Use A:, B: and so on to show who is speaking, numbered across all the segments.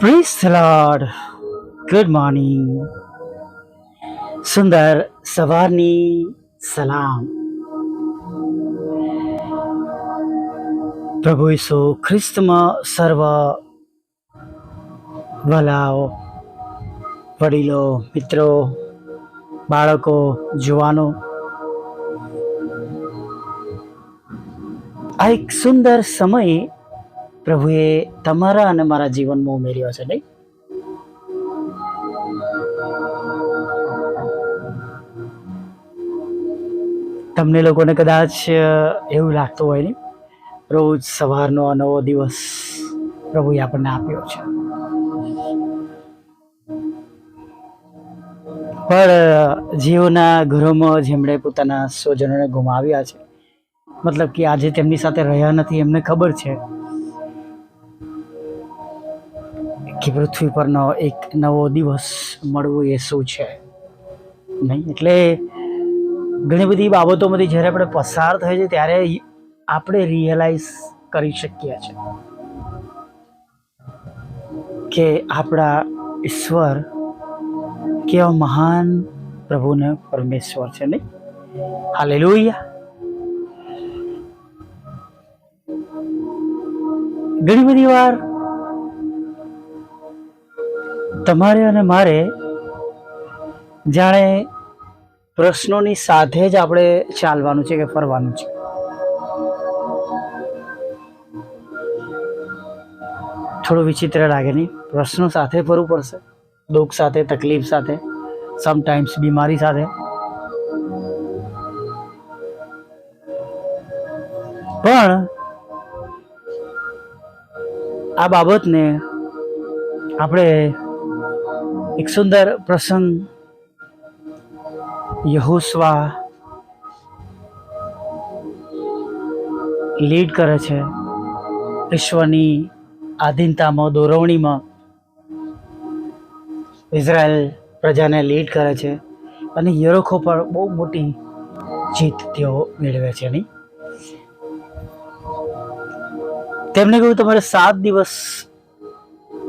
A: Praise the lord. Good morning. સુંદર સવારની સલામ. પ્રભુ ઈસુ ખ્રિસ્તમાં સર્વ વલાઓ, વડીલો, મિત્રો, બાળકો, જુવાનો, આ એક સુંદર સમય પ્રભુએ તમારા અને મારા જીવનમાં ઉમેર્યો છે, નહીં? તમને લોકોને કદાચ એવું લાગતું હોય ને, રોજ સવારનો નવો દિવસ પ્રભુએ આપણને આપ્યો છે, પણ જેઓના ઘરોમાં જેમણે પોતાના સ્વજનોને ગુમાવ્યા છે, મતલબ કે આજે તેમની સાથે રહ્યા નથી, એમને ખબર છે કે પૃથ્વી પરનો એક નવો દિવસ મળવો એ શું છે, નહીં? એટલે ઘણી બધી બાબતોમાંથી જ્યારે આપણે પસાર થાય છે ત્યારે આપણે રિયલાઇઝ કરી શકીએ છીએ કે આપણા ઈશ્વર કેવા મહાન પ્રભુને પરમેશ્વર છે, નહીં? હાલેલુયા. ઘણી બધી વાર તમારે અને મારે જાણે પ્રશ્નોની સાથે જ આપણે ચાલવાનું છે કે ફરવાનું છે. થોડું વિચિત્ર લાગે નહીં? પ્રશ્નો સાથે ફરવું પડશે, દુઃખ સાથે, તકલીફ સાથે, સમટાઈમ્સ બીમારી સાથે. પણ આ બાબતને આપણે એક સુંદર પ્રસંગ યહોશવા લીડ કરે છે. ઈશ્વરની આધીનતામાં, દોરવણીમાં ઇઝરાયલ પ્રજાને લીડ કરે છે અને યરીખો પર બહુ મોટી જીત તેઓ મેળવે છે, નહીં? તેમને કહ્યું તમારે 7 દિવસ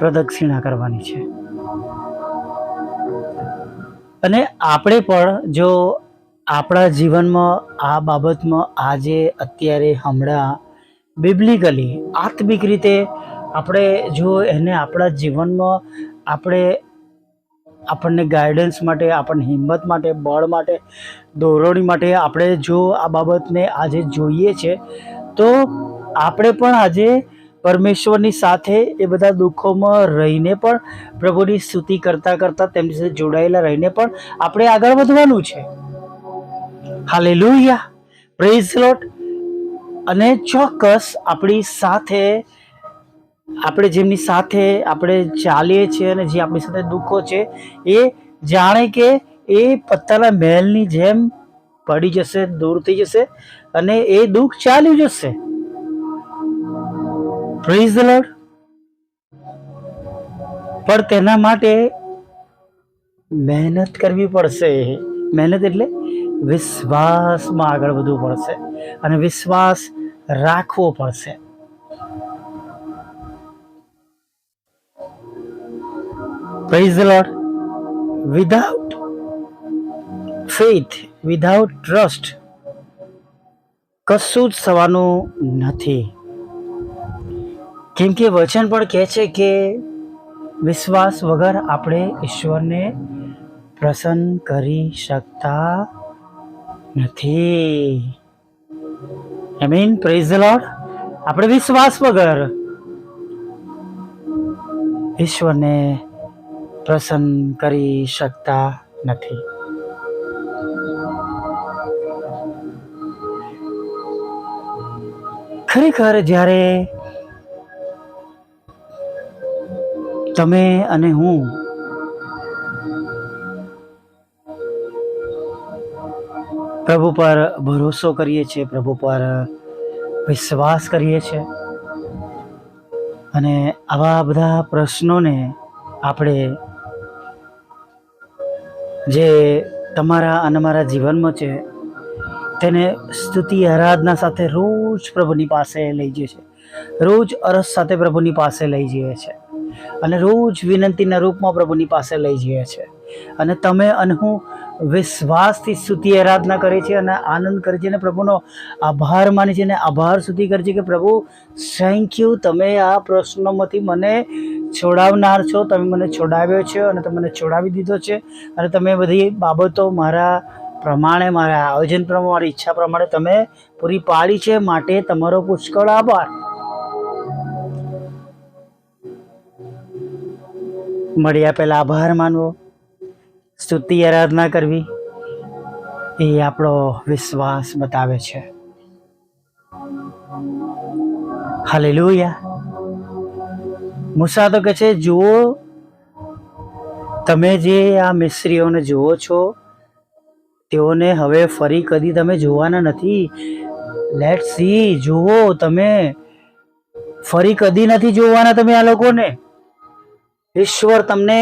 A: પ્રદક્ષિણા કરવાની છે. અને આપણે પણ જો આપણા જીવનમાં આ બાબતમાં આજે અત્યારે હમણાં બિબ્લિકલી આત્મિક રીતે આપણે જો એને આપણા જીવનમાં આપણને ગાઈડન્સ માટે, આપણને હિંમત માટે, બળ માટે, દોરવણી માટે આપણે જો આ બાબતને આજે જોઈએ છે, તો આપણે પણ આજે પરમેશ્વરની સાથે એ બધા દુઃખોમાં રહીને પણ પ્રભુની સ્તુતિ કરતાં કરતાં તેમની સાથે જોડાયેલા રહીને પણ આપણે આગળ વધવાનું છે. Hallelujah, praise the lord. અને ચોક્કસ આપણી સાથે, આપણે જેમની સાથે આપણે ચાલીએ છીએ અને જે આપણી સાથે દુઃખો છે, એ જાણે કે એ પત્તાના મહેલની જેમ પડી જશે, દૂર થઈ જશે અને એ દુઃખ ચાલ્યું જશે. Praise the lord. પણ તેના માટે મહેનત કરવી પડશે. મહેનત એટલે વિશ્વાસમાં આગળ વધવું પડશે અને વિશ્વાસ રાખવો પડશે. Praise the lord. Without faith, without trust કશું જ થવાનું નથી. કેમ કે વચન પણ કહે છે કે વિશ્વાસ વગર આપણે ઈશ્વરને પ્રસન્ન કરી શકતા નથી. આમીન. Praise the lord. આપણે વિશ્વાસ વગર ઈશ્વરને પ્રસન્ન કરી શકતા નથી. ખરેખર જ્યારે તમે અને હું પ્રભુ પર ભરોસો કરીએ છીએ, પ્રભુ પર વિશ્વાસ કરીએ છીએ અને આવા બધા પ્રશ્નોને આપણે જે તમારા અને મારા જીવનમાં છે તેને સ્તુતિ આરાધના સાથે રોજ પ્રભુની પાસે લઈ જઈએ છીએ, રોજ અરસ સાથે પ્રભુની પાસે લઈ જઈએ છીએ. અને રોજ વિનંતીના રૂપમાં પ્રભુની પાસે લઈ જઈએ છીએ. અને તમે અને હું વિશ્વાસથી સ્તુતિ આરાધના કરે છે અને આનંદ કરે છે અને પ્રભુનો આભાર માને છે અને આભાર સ્તુતિ કરે છે કે પ્રભુ થેન્ક યુ, તમે આ પ્રશ્નોમાંથી મને છોડાવનાર છો, તમે મને છોડાવ્યો છે અને તમે મને છોડાવી દીધો છે અને તમે બધી બાબતો મારા પ્રમાણે, મારા આયોજન પ્રમાણે, મારી ઈચ્છા પ્રમાણે તમે પૂરી પાડી છે, માટે તમારો પુષ્કળ આભાર. મળ્યા પહેલા આભાર માનવો, સ્તુતિ આરાધના કરવી એ આપણો વિશ્વાસ બતાવે છે. હાલેલુયા. મૂસા તો કહે છે, જુઓ, તમે જે આ મિસ્રીઓને જુઓ છો તેઓને હવે ફરી કદી તમે જોવાના નથી. લેટ સી, જુઓ, તમે ફરી કદી નથી જોવાના તમે આ લોકોને. ઈશ્વર તમને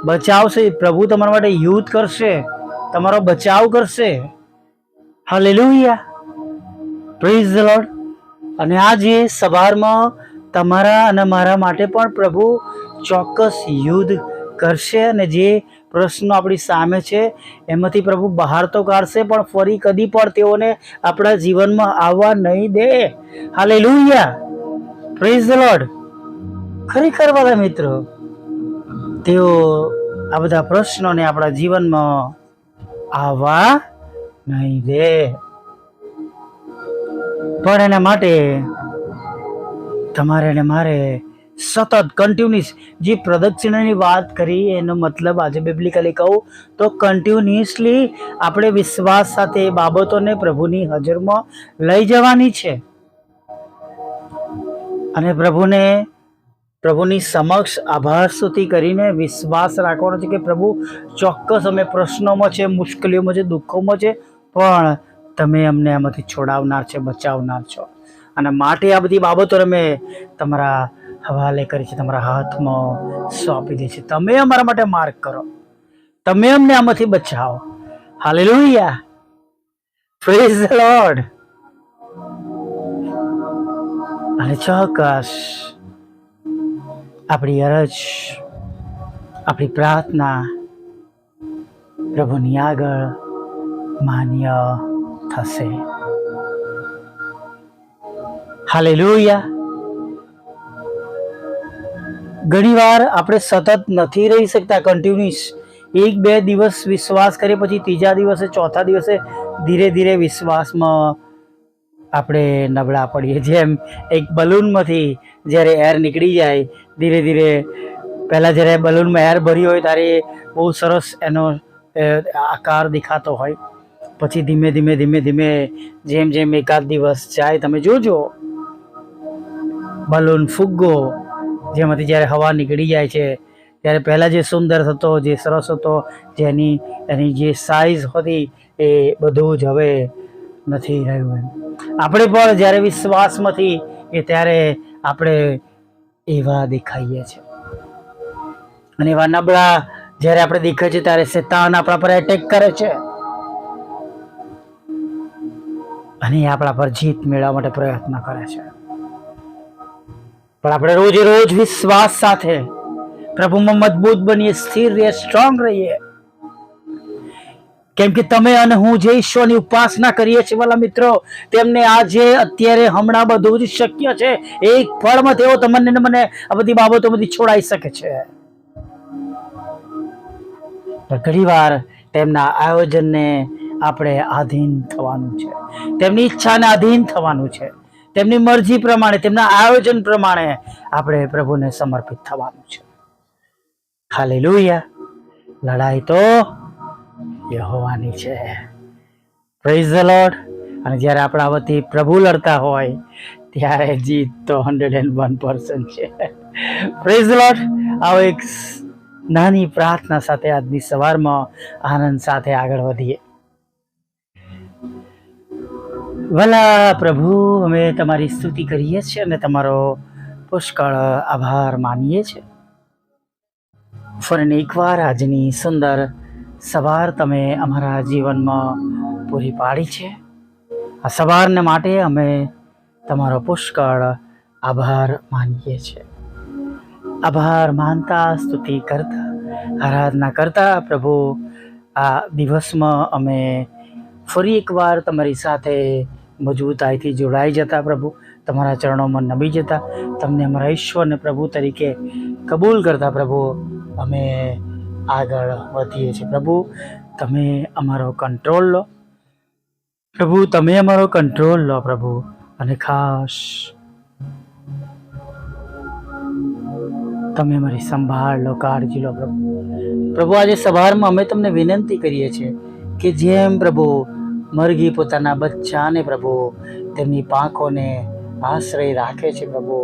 A: બચાવશે, પ્રભુ તમારા માટે યુદ્ધ કરશે, તમારો બચાવ કરશે. Hallelujah, praise the lord. અને આજે સવારમાં તમારા અને મારા માટે પણ પ્રભુ ચોક્કસ યુદ્ધ કરશે અને જે પ્રશ્નો આપણી સામે છે એમાંથી પ્રભુ બહાર તો કાઢશે, પણ ફરી કદી પણ તેઓને આપણા જીવનમાં આવવા નહીં દે. હાલેલુયા, પ્રેઝ ધ લોર્ડ. ખરેખર વાલા મિત્રો, તેઓ આ બધા પ્રશ્નોને આપણા જીવનમાં આવવા નહીં દે. પણ એના માટે તમારે ને મારે સતત કન્ટિન્યુઅસ જે પ્રદક્ષિણાની વાત કરી એનો મતલબ આજે બિબ્લિકલી કહું તો કન્ટિન્યુઅસલી આપણે વિશ્વાસ સાથે બાબતોને પ્રભુની હાજરમાં લઈ જવાની છે અને પ્રભુની સમક્ષ આભાર સ્તુતિ કરીને વિશ્વાસ રાખવાનો છે કે પ્રભુ ચોક્કસ અમે પ્રશ્નોમાં છે, મુશ્કેલીઓમાં છે, દુઃખોમાં છે, પણ તમે અમને આમાંથી છોડાવનાર છે, બચાવનાર છો. અને માટે આ બધી બાબતો અમે તમારા હવાલે કરી છે, તમારા હાથમાં સોંપી દે છે. તમે અમારા માટે માર્ગ કરો, તમે અમને આમાંથી બચાવો. Hallelujah, praise the lord. અને ચોક્કસ આપણી અરજ, આપણી પ્રાર્થના પ્રભુની આગળ માન્ય થશે. હાલેલુયા. ઘણીવાર આપણે સતત નથી રહી શકતા કન્ટિન્યુઅસ. 1-2 દિવસ વિશ્વાસ કરીએ, પછી ત્રીજા દિવસે, ચોથા દિવસે ધીરે ધીરે વિશ્વાસમાં આપણે નબળા પડીએ. જેમ એક બલૂનમાંથી જ્યારે એર નીકળી જાય ધીરે ધીરે, પહેલાં જ્યારે બલૂનમાં એર ભરી હોય ત્યારે બહુ સરસ એનો આકાર દેખાતો હોય, પછી ધીમે ધીમે ધીમે ધીમે જેમ જેમ એકાદ દિવસ જાય તમે જોજો બલૂન ફુગ્ગો જેમાંથી જ્યારે હવા નીકળી જાય છે ત્યારે પહેલાં જે સુંદર થતો, જે સરસ હતો, એની જે સાઇઝ હતી એ બધું જ હવે નથી રહ્યું. આપણે પણ જ્યારે વિશ્વાસમાંથી એ ત્યારે આપણે એવા દેખાઈએ છીએ અને એવા નબળા જ્યારે આપણે દેખાય છે ત્યારે શૈતાન આપણા પર એટેક કરે છે અને આપણા પર જીત મેળવવા માટે પ્રયત્ન કરે છે. પણ આપણે રોજે રોજ વિશ્વાસ સાથે પ્રભુમાં મજબૂત બનીએ, સ્થિર રહીએ, સ્ટ્રોંગ રહીએ. કેમ કે તમે અને હું જે ઈશ્વરની ઉપાસના કરીએ છીએ વાલા મિત્રો, તેમને આજે અત્યારે હમણાં બધું જ શક્ય છે. એક પળમાં તેઓ તમને ને મને આ બધી બાબતોમાંથી છોડાઈ શકે છે. ઘણી વાર તેમના આયોજનને આપણે આધીન થવાનું છે, તેમની ઈચ્છાને આધીન થવાનું છે, તેમની મરજી પ્રમાણે, તેમના આયોજન પ્રમાણે આપણે પ્રભુને સમર્પિત થવાનું છે. હાલેલુયા. લડાઈ તો યહોવાની છે. Praise the lord. અને જ્યારે આપણા વતી પ્રભુ લડતા હોય ત્યારે જીત તો 101% છે. Praise the lord. આવો એક નાની પ્રાર્થના સાથે આજની સવારમાં આનંદ સાથે આગળ વધીએ. ભલા પ્રભુ, અમે તમારી સ્તુતિ કરીએ છીએ અને તમારો પુષ્કળ આભાર માનીએ છીએ. ફરીને એકવાર આજની સુંદર સવાર તમે અમારા જીવનમાં પૂરી પાડી છે. આ સવારને માટે અમે તમારો પુષ્કળ આભાર માનીએ છીએ. આભાર માનતા, સ્તુતિ કરતા, આરાધના કરતા પ્રભુ આ દિવસમાં અમે ફરી એકવાર તમારી સાથે મજબૂતાઈથી જોડાઈ જતા પ્રભુ, તમારા ચરણોમાં નમી જતા, તમને અમારા ઈશ્વરને પ્રભુ તરીકે કબૂલ કરતા પ્રભુ અમે આગળ વધીએ છીએ. પ્રભુ તમે અમારો કંટ્રોલ લો પ્રભુ, તમે અમારો કંટ્રોલ લો પ્રભુ, અને ખાસ તમે અમારી સંભાળ લો, કાળજી લો પ્રભુ. પ્રભુ આજે સવારમાં અમે તમને વિનંતી કરીએ છીએ કે જેમ પ્રભુ મરઘી પોતાના બચ્ચાને પ્રભુ તેમની પાંખોને આશ્રય રાખે છે પ્રભુ,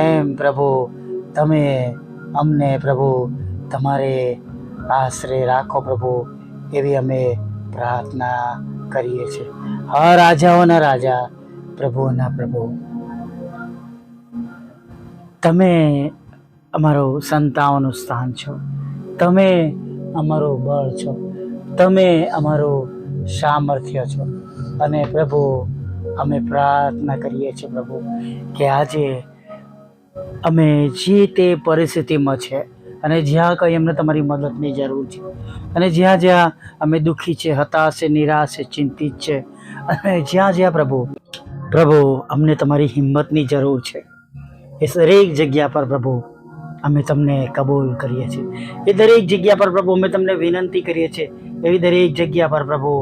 A: એમ પ્રભુ તમે અમને પ્રભુ તમારે આશ્રય રાખો પ્રભુ, એવી અમે પ્રાર્થના કરીએ છીએ. હા રાજાઓના રાજા, પ્રભુઓના પ્રભુ, તમે અમારું સંતાઓનું સ્થાન છો, તમે અમારું બળ છો, તમે અમારું સામર્થ્ય છો. અને પ્રભુ અમે પ્રાર્થના કરીએ છીએ પ્રભુ કે આજે અમે જે તે પરિસ્થિતિમાં છે અને જ્યાં કંઈ અમને તમારી મદદની જરૂર છે, અને જ્યાં જ્યાં અમે દુઃખી છે, હતાશ છે, નિરાશ છે, ચિંતિત છે, અને જ્યાં જ્યાં પ્રભુ અમને તમારી હિંમતની જરૂર છે, એ દરેક જગ્યા પર પ્રભુ અમે તમને કબૂલ કરીએ છીએ. એ દરેક જગ્યા પર પ્રભુ અમે તમને વિનંતી કરીએ છીએ, એવી દરેક જગ્યા પર પ્રભુ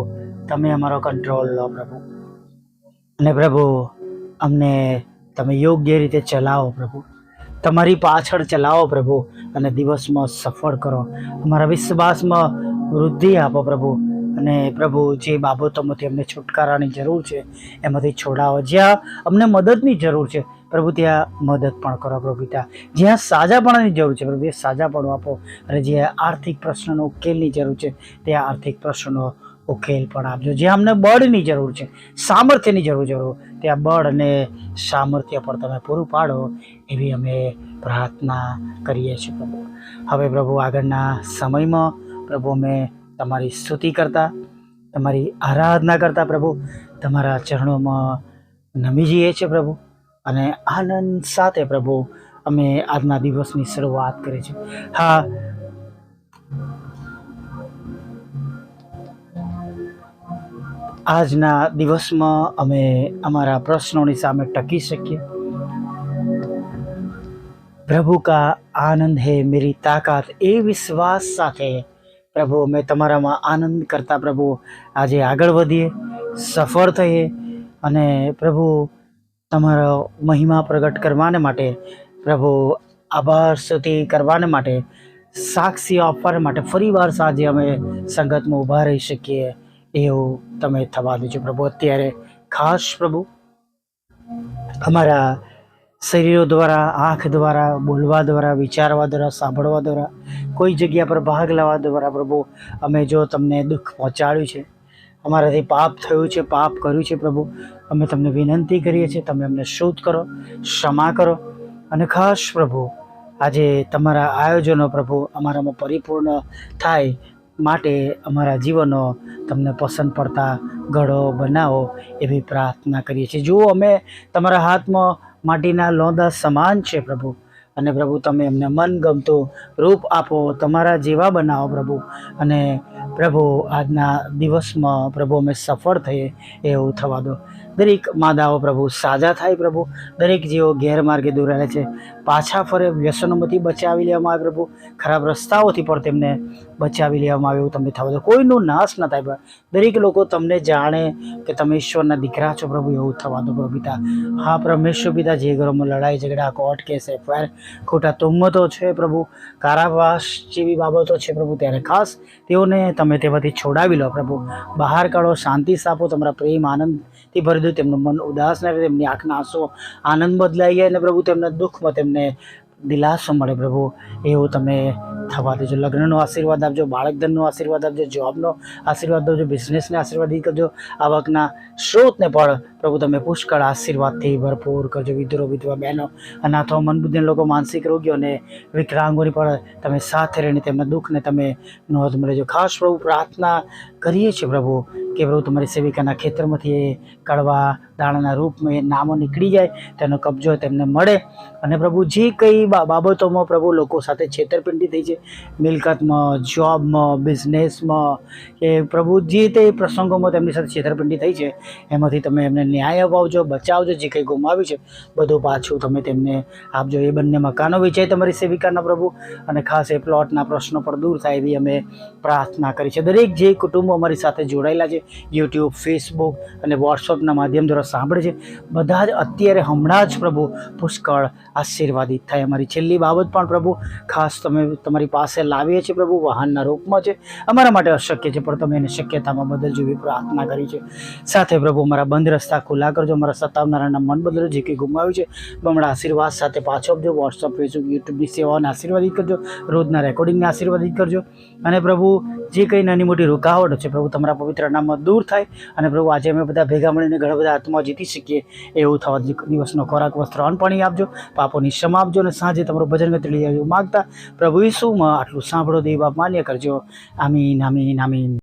A: તમે અમારો કંટ્રોલ લો પ્રભુ, અને પ્રભુ અમને તમે યોગ્ય રીતે ચલાવો પ્રભુ, તમારી પાછળ ચલાવો પ્રભુ, અને દિવસમાં સફળ કરો. અમારા વિશ્વાસમાં વૃદ્ધિ આપો પ્રભુ, અને પ્રભુ જે બાબતોમાંથી અમને છુટકારાની જરૂર છે એમાંથી છોડાવો. જ્યાં અમને મદદની જરૂર છે પ્રભુ ત્યાં મદદ પણ કરો પ્રભુ પિતા. જ્યાં સાજાપણાની જરૂર છે પ્રભુ એ સાજાપણું આપો, અને જ્યાં આર્થિક પ્રશ્નનો ઉકેલની જરૂર છે ત્યાં આર્થિક પ્રશ્નનો ઉકેલ પણ આપજો. જ્યાં અમને બળની જરૂર છે, સામર્થ્યની જરૂર છે ત્યાં બળ અને સામર્થ્ય પણ તમે પૂરું પાડો, એવી અમે પ્રાર્થના કરીએ છીએ પ્રભુ. હવે પ્રભુ આગળના સમયમાં પ્રભુ અમે તમારી સ્તુતિ કરતા, તમારી આરાધના કરતા પ્રભુ તમારા ચરણોમાં નમી જઈએ છીએ પ્રભુ, અને આનંદ સાથે પ્રભુ અમે આજના દિવસની શરૂઆત કરી છે. હા આજના દિવસમાં અમે અમારા પ્રશ્નોની સામે ટકી શકીએ. પ્રભુ કા આનંદ હે મેરી તાકાત, એ વિશ્વાસ સાથે પ્રભુ અમે તમારામાં આનંદ કરતા પ્રભુ આજે આગળ વધીએ, સફળ થઈએ, અને પ્રભુ તમારો મહિમા પ્રગટ કરવાને માટે પ્રભુ આભાર સ્તુતિ કરવાને માટે, સાક્ષી આપવાને માટે ફરી વાર સાંજે અમે સંગતમાં ઊભા રહી શકીએ એવું તમે થવા દેજો પ્રભુ. અત્યારે ખાસ પ્રભુ અમારા શરીરો દ્વારા, આંખ દ્વારા, બોલવા દ્વારા, વિચારવા દ્વારા, સાંભળવા દ્વારા, કોઈ જગ્યા પર ભાગ લેવા દ્વારા પ્રભુ અમે જો તમને દુઃખ પહોંચાડ્યું છે, અમારાથી પાપ થયું છે, પાપ કર્યું છે પ્રભુ, અમે તમને વિનંતી કરીએ છીએ તમે અમને શુદ્ધ કરો, ક્ષમા કરો. અને ખાસ પ્રભુ આજે તમારા આયોજનો પ્રભુ અમારામાં પરિપૂર્ણ થાય માટે અમારા જીવનો તમને પસંદ પડતા ઘડો બનાવો એવી પ્રાર્થના કરીએ છીએ. જો અમે તમારા હાથમાં માટીના લોંદા સમાન છે પ્રભુ, અને પ્રભુ તમે અમને મનગમતું રૂપ આપો, તમારા જેવા બનાવો પ્રભુ, અને પ્રભુ આજના દિવસમાં પ્રભુ અમે સફળ થઈએ એવું થવા દો. દરેક માદાઓ પ્રભુ સાજા થાય પ્રભુ, દરેક જેઓ ગેરમાર્ગે દોરાયેલા છે પાછા ફરે, વ્યસનોમાંથી બચાવી લેવામાં આવે પ્રભુ, ખરાબ રસ્તાઓથી પણ તેમને બચાવી લેવામાં આવે એવું તમે થવા દો. કોઈનો નાશ ન થાય, દરેક લોકો તમને જાણે કે તમે ઈશ્વરના દીકરા છો પ્રભુ એવું થવા દો પ્રભુ પિતા. હા પરમેશ્વર પિતા, જે ઘરોમાં લડાઈ ઝઘડા, કોર્ટ કેસ, એફઆઈઆર, ખોટા તુમ્મતો છે પ્રભુ, કારાવાસ જેવી બાબતો છે પ્રભુ, ત્યારે ખાસ તેઓને તમે તેમાંથી છોડાવી લો પ્રભુ, બહાર કાઢો, શાંતિ સ્થાપો, તમારા પ્રેમ આનંદથી ભરી દો, તેમનું મન ઉદાસ ન રહે, તેમની આંખના આંસુ આનંદ બદલાઈ જાય, અને પ્રભુ તેમના દુઃખમાં તેમને દિલાસો મળે પ્રભુ એવું તમે થવા દેજો. લગ્નનો આશીર્વાદ આપજો, બાળકધનનો આશીર્વાદ આપજો, જોબનો આશીર્વાદ આપજો, બિઝનેસને આશીર્વાદ કરજો, આવકના સ્ત્રોતને પણ પ્રભુ તમે પુષ્કળ આશીર્વાદથી ભરપૂર કરજો. વિધરો, વિધવા બહેનો, અનાથો, મનબુદ્ધિના લોકો, માનસિક રોગીઓ અને વિકલાંગોની પણ તમે સાથે રહીને તેમના દુઃખને તમે નોંધ લેજો. ખાસ પ્રભુ પ્રાર્થના કરીએ છીએ પ્રભુ કે પ્રભુ તમારી સેવિકાના ખેતરમાંથી એ કડવા દાણાના રૂપમાં એ નામો નીકળી જાય, તેનો કબજો તેમને મળે. અને પ્રભુ જે કંઈ બાબતોમાં પ્રભુ લોકો સાથે છેતરપિંડી થઈ છે, મિલકતમાં, જોબમાં, બિઝનેસમાં, કે પ્રભુ જે તે પ્રસંગોમાં તેમની સાથે છેતરપિંડી થઈ છે, એમાંથી તમે એમને ન્યાય અપાવજો, બચાવજો. જે કંઈ ગુમાવ્યું છે બધું પાછું તમે તેમને આપજો. એ બંને મકાનો વેચાય તમારી સેવિકાના પ્રભુ, અને ખાસ એ પ્લોટના પ્રશ્નો પણ દૂર થાય એવી અમે પ્રાર્થના કરી છે. દરેક જે કુટુંબો અમારી સાથે જોડાયેલા છે, યુટ્યુબ, ફેસબુક અને વોટ્સઅપના માધ્યમ દ્વારા સાંભળે છે, બધા જ અત્યારે હમણાં જ પ્રભુ પુષ્કળ આશીર્વાદિત થાય. અમારી છેલ્લી બાબત પણ પ્રભુ ખાસ તમે તમારી પાસે લાવીએ છીએ પ્રભુ, વાહનના રૂપમાં છે. અમારા માટે અશક્ય છે, પણ તમે એને શક્યતામાં બદલજો એવી પ્રાર્થના કરી છે. સાથે પ્રભુ અમારા બંધ રસ્તા ખુલ્લા કરજો, અમારા સતાવનારાના મન બદલો. જે કંઈ ગુમાવ્યું છે બમણા આશીર્વાદ સાથે પાછો આપજો. વોટ્સઅપ, ફેસબુક, યુટ્યુબની સેવાઓને આશીર્વાદિત કરજો, રોજના રેકોર્ડિંગને આશીર્વાદિત કરજો. અને પ્રભુ જે કંઈ નાની મોટી રૂકાવટો છે પ્રભુ તમારા પવિત્ર નામમાં દૂર થાય. અને પ્રભુ આજે અમે બધા ભેગા મળીને ઘણા બધા આત્મા જીતી શકીએ એવું થવા દિવસનો ખોરાક, વસ્ત્ર, અન્ન, પાણી આપજો. પાપોની ક્ષમા આપજો. અને સાંજે તમારું ભજન ગતિ લઈ આવજો માગતા પ્રભુ ઈસુમાં આટલું સાંભળો, દેવ બાપ માન્ય કરજો. આમીન, આમીન, આમીન.